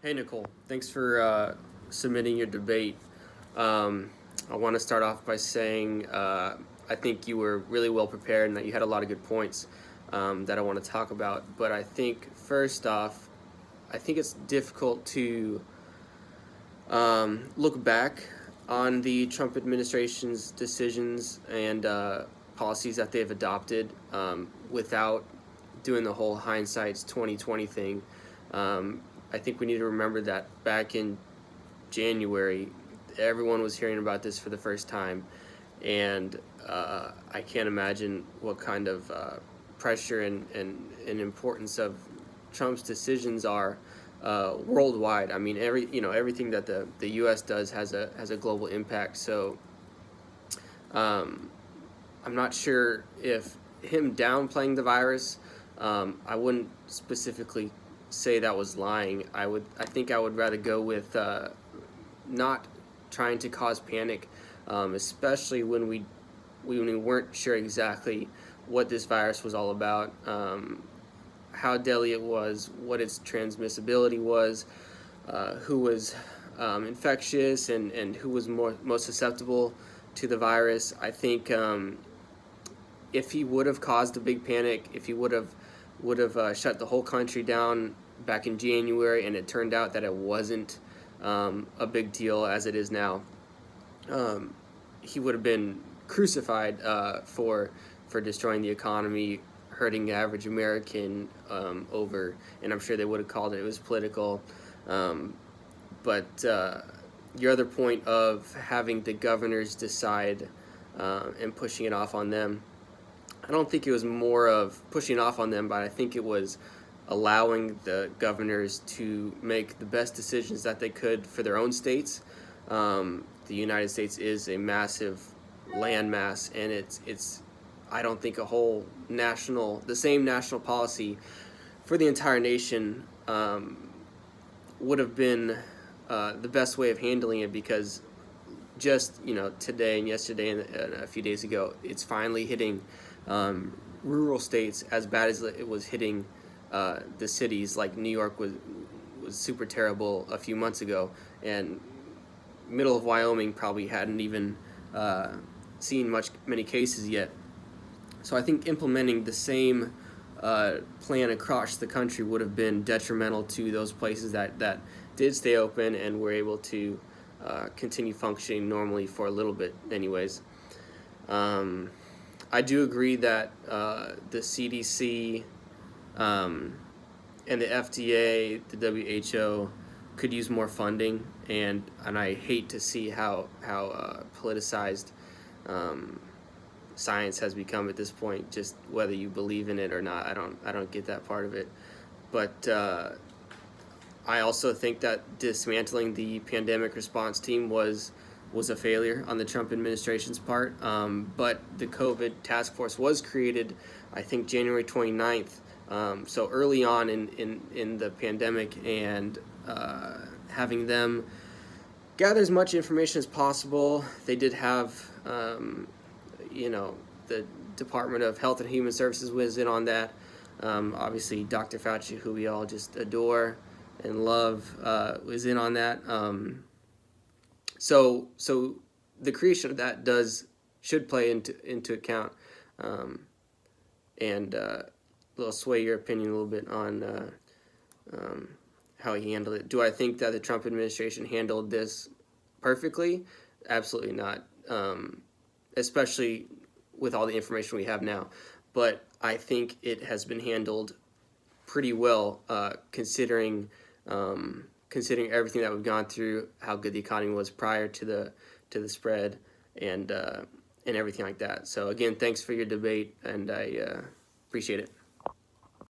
Hey Nicole, thanks for submitting your debate. Um, I want to start off by saying I think you were really well prepared and that you had a lot of good points that I want to talk about. But I think first off, I think it's difficult to look back on the Trump administration's decisions and policies that they've adopted without doing the whole hindsight's 2020 thing. I think we need to remember that back in January, everyone was hearing about this for the first time, and I can't imagine what kind of pressure and importance of Trump's decisions are worldwide. I mean, everything that the U.S. does has a global impact. So um, I'm not sure if him downplaying the virus. I wouldn't specifically say that was lying. I think I would rather go with not trying to cause panic, especially when we weren't sure exactly what this virus was all about, how deadly it was, what its transmissibility was, who was infectious, and who was most susceptible to the virus. I think if he would have caused a big panic, if he would have shut the whole country down back in January, and it turned out that it wasn't a big deal as it is now, um, he would have been crucified for destroying the economy, hurting the average American over, and I'm sure they would have called it was political. Um, but your other point of having the governors decide and pushing it off on them, I don't think it was more of pushing off on them, but I think it was allowing the governors to make the best decisions that they could for their own states. The United States is a massive landmass, and it's I don't think the same national policy for the entire nation would have been the best way of handling it, because just today and yesterday and a few days ago, it's finally hitting rural states as bad as it was hitting the cities. Like New York was super terrible a few months ago, and middle of Wyoming probably hadn't even seen many cases yet. So I think implementing the same plan across the country would have been detrimental to those places that did stay open and were able to continue functioning normally for a little bit, anyways. Um, I do agree that the CDC and the FDA, the WHO, could use more funding, and I hate to see how politicized um, science has become at this point. Just whether you believe in it or not, I don't get that part of it. But I also think that dismantling the pandemic response team was a failure on the Trump administration's part. But the COVID task force was created, I think, January 29th. So early on in the pandemic, and having them gather as much information as possible. They did have, the Department of Health and Human Services was in on that. Obviously, Dr. Fauci, who we all just adore and love, was in on that. So the creation of that does should play into account, um, and will sway your opinion a little bit on um, how he handled it. Do I think that the Trump administration handled this perfectly? Absolutely not. Especially with all the information we have now. But I think it has been handled pretty well, considering everything that we've gone through, how good the economy was prior to the spread, and and everything like that. So again, thanks for your debate, and I appreciate it.